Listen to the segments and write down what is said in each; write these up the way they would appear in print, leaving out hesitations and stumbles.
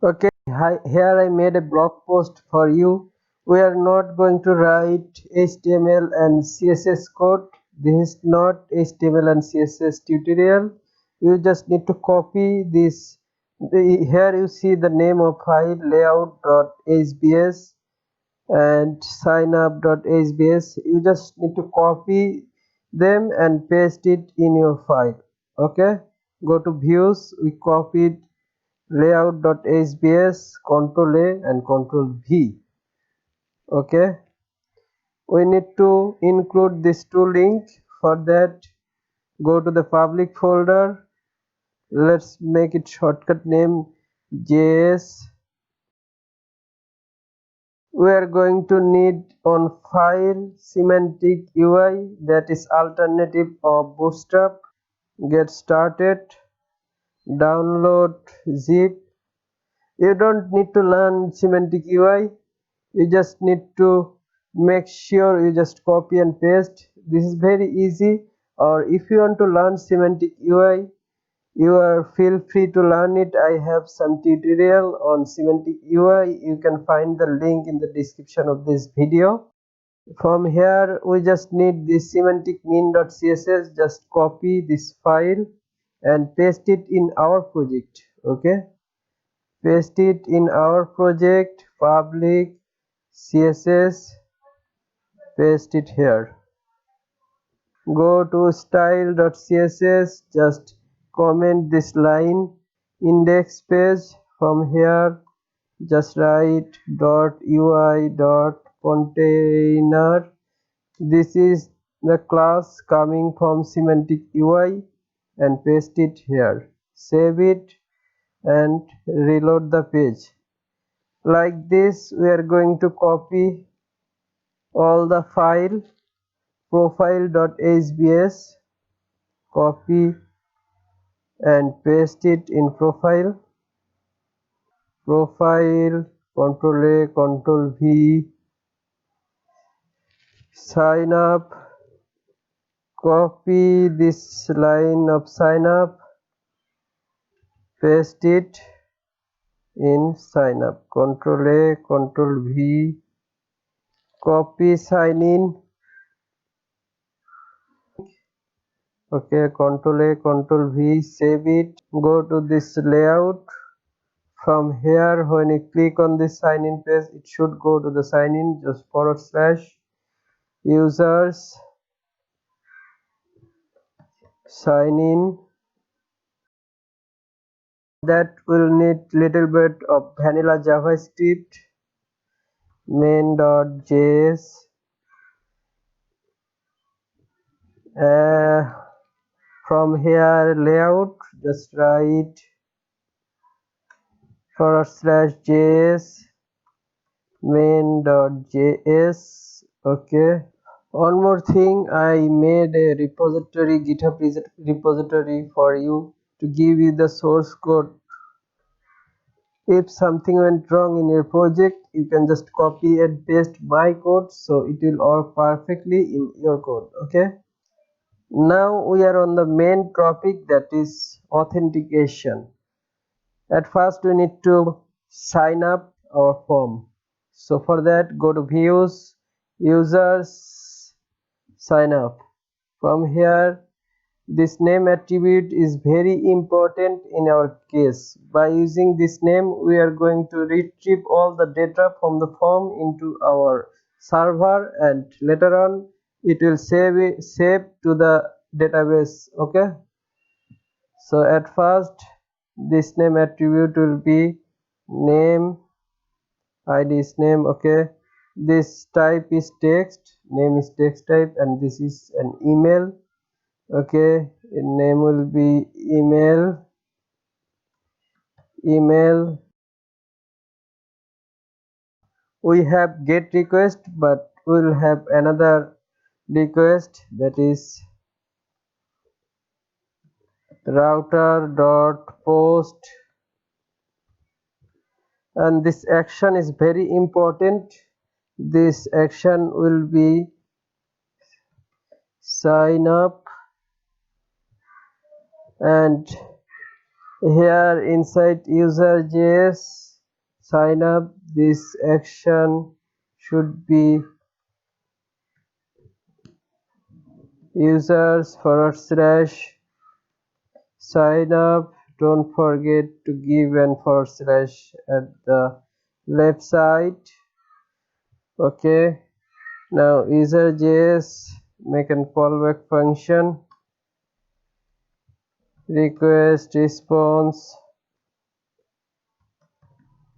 Okay, here I made a blog post for you. We are not going to write HTML and CSS code. This is not HTML and CSS tutorial. You just need to copy this. Here you see the name of file layout.hbs and signup.hbs. You just need to copy them and paste it in your file. Okay, go to views. We copied layout.hbs, Ctrl A and Ctrl V. Okay, we need to include these two links. For that, go to the public folder. Let's make it shortcut name JS. We are going to need on file Semantic-ui, that is alternative of bootstrap. Get started, download zip. You don't need to learn Semantic-ui. You just need to make sure you just copy and paste. This is very easy. Or if you want to learn Semantic-ui, you are feel free to learn it. I have some tutorial on Semantic-ui. You can find the link in the description of this video. From here we just need this semantic-min.css. Just copy this file and paste it in our project. Okay, paste it in our project, public CSS, paste it here. Go to style.css, just comment this line, index page. From here just write .ui.container. This is the class coming from Semantic-ui, and paste it here. Save it and reload the page. Like this we are going to copy all the file profile.hbs, copy and paste it in profile, Ctrl A, Ctrl V, sign up, copy this line of sign up, paste it in sign up, Ctrl A, Ctrl V, copy sign in. Okay, Ctrl A, Ctrl V, save it. Go to this layout. From here, when you click on this sign in page, it should go to the sign in. Just / users sign in. That will need little bit of vanilla JavaScript, main.js. From here, layout, just write / js main.js. Okay, one more thing, I made a repository, GitHub repository for you to give you the source code. If something went wrong in your project, you can just copy and paste my code, so it will work perfectly in your code. Okay, now we are on the main topic, that is authentication. At first we need to sign up our form. So for that, go to views, users, sign up. From here, this name attribute is very important in our case. By using this name, we are going to retrieve all the data from the form into our server, and later on it will save to the database. Okay, so at first this name attribute will be name, id is name. Okay, this type is text, name is text type, and this is an email. Okay, name will be email. We have get request, but we'll have another request, that is router.post, and this action is very important. This action will be sign up, and here inside user.js sign up. This action should be users / sign up. Don't forget to give an / at the left side. Okay, now user.js make a callback function, request response,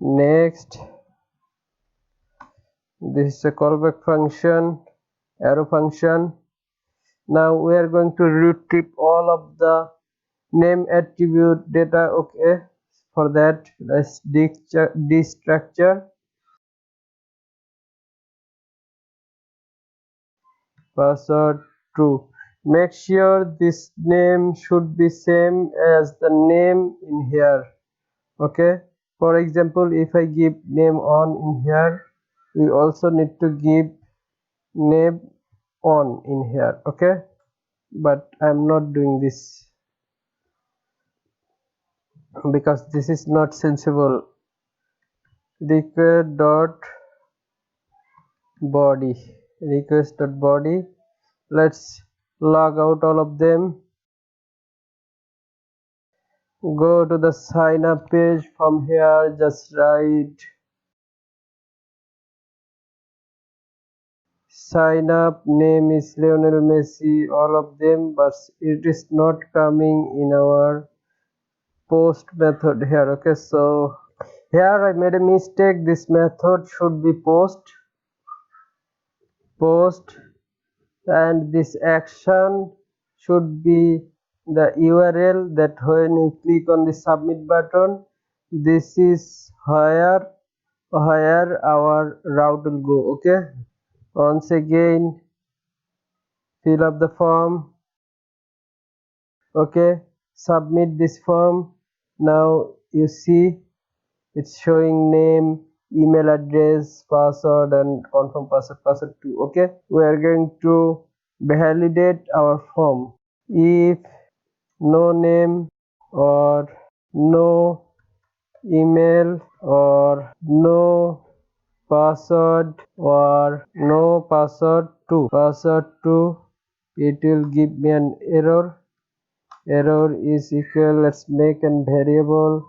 next. This is a callback function, arrow function. Now we are going to retrieve all of the name attribute data. Okay, for that let's destructure password true. Make sure this name should be same as the name in here. Okay, for example, if I give name on in here, we also need to give name on in here. Okay, but I'm not doing this because this is not sensible. Request dot body, request dot body. Let's log out all of them. Go to the sign up page. From here just write sign up, name is Lionel Messi, all of them, but it is not coming in our post method here. Okay, so here I made a mistake. This method should be post, and this action should be the URL that when we click on the submit button, this is where our route will go. Okay, once again fill up the form. Okay, submit this form. Now you see it's showing name, email address, password, and confirm password too. Okay, we are going to validate our form. If no name or no email or no password or no password to it will give me an error. Error is equal, let's make a variable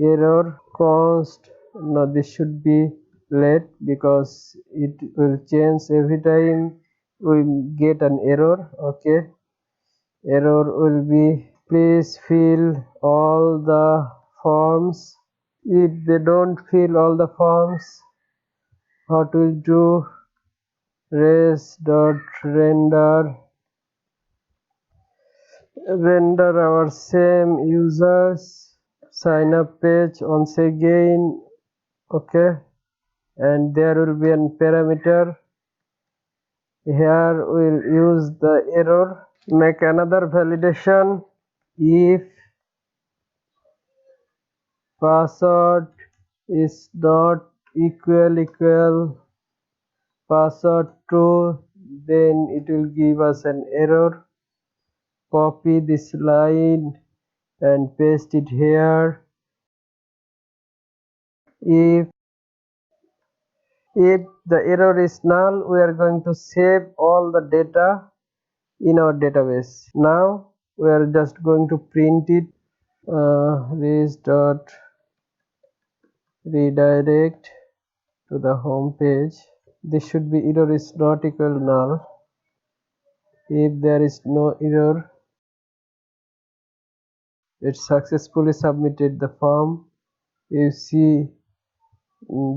error const. No, this should be let because it will change every time we get an error. Okay, error will be please fill all the forms. If they don't fill all the forms, what we'll do, render our same users sign up page once again. Okay, and there will be a parameter. Here we'll use the error. Make another validation. If password is not equal password true, then it will give us an error. Copy this line and paste it here. If the error is null, we are going to save all the data in our database. Now we are just going to print it. Res dot redirect to the home page. This should be error is not equal null. If there is no error, it successfully submitted the form. You see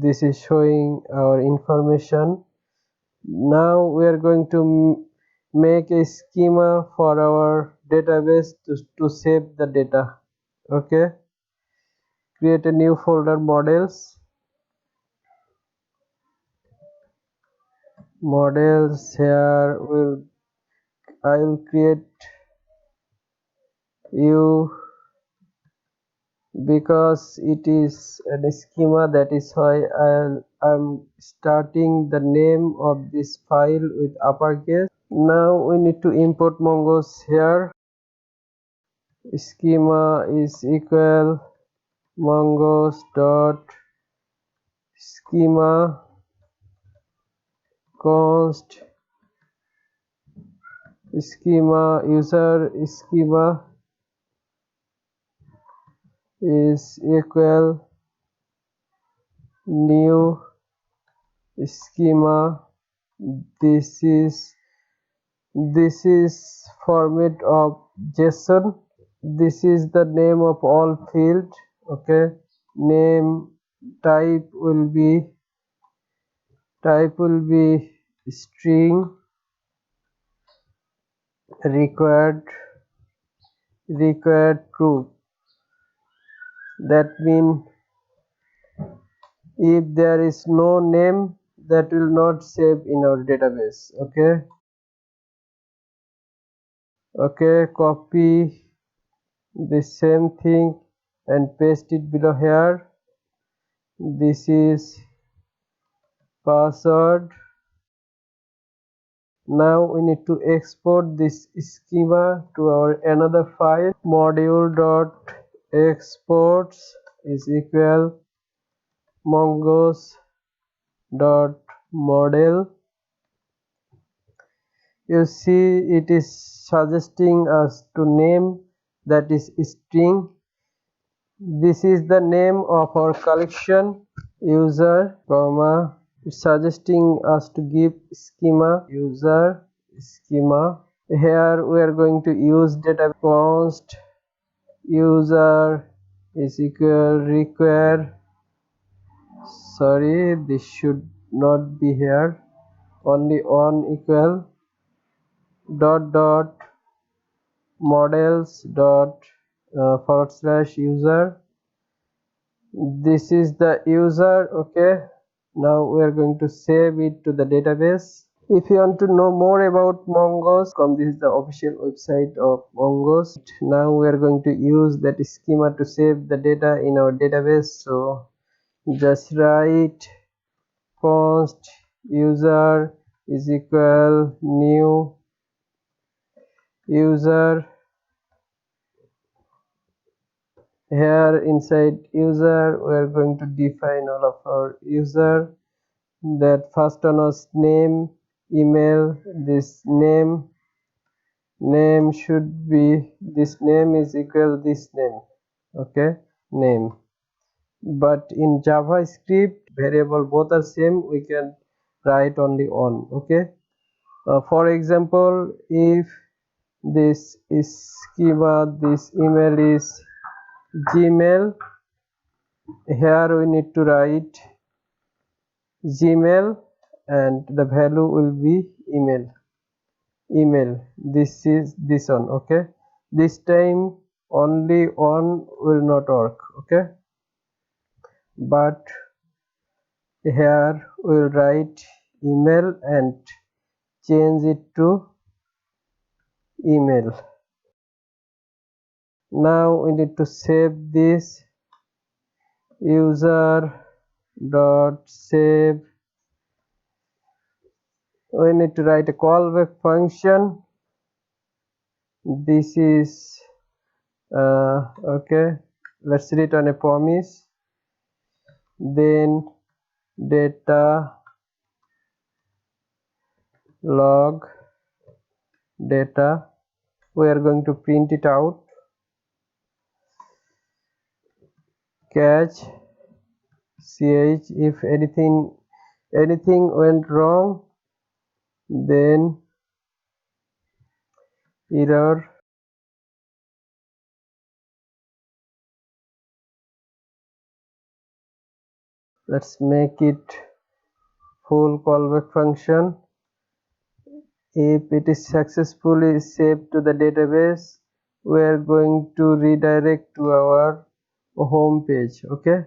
this is showing our information. Now we are going to make a schema for our database to save the data. Okay, create a new folder, models. Here I will create you because it is a schema, that is why I'm starting the name of this file with uppercase. Now we need to import Mongoose here. Schema is equal mongoose dot schema const schema user schema is equal new schema. This is format of json. This is the name of all field. Okay, name type will be string. required true. That means if there is no name, that will not save in our database. Okay, copy the same thing and paste it below here. This is password. Now we need to export this schema to our another file. Module.exports is equal mongos.model. You see it is suggesting us to name, that is string. This is the name of our collection, user, comma, it's suggesting us to give schema, user schema. Here we are going to use data const user is equal require. Sorry, this should not be here, only on equal dot models dot / user. This is the user. Okay, now we are going to save it to the database. If you want to know more about Mongos, this is the official website of Mongos. Now we are going to use that schema to save the data in our database. So just write const user is equal new user. Here inside user we are going to define all of our user. That first one was name, email. This name should be, this name is equal this name. Okay, name. But in JavaScript variable both are same, we can write only on. Okay, for example, if this is schema, this email is Gmail, here we need to write Gmail and the value will be email. This is this one. Okay, this time only on will not work. Okay, but here we will write email and change it to email. Now we need to save this. User dot save. We need to write a callback function. This is okay, let's return a promise. Then data log data, we are going to print it out. Catch if anything went wrong, then error. Let's make it full callback function. If it is successfully saved to the database, we are going to redirect to our home page. Okay,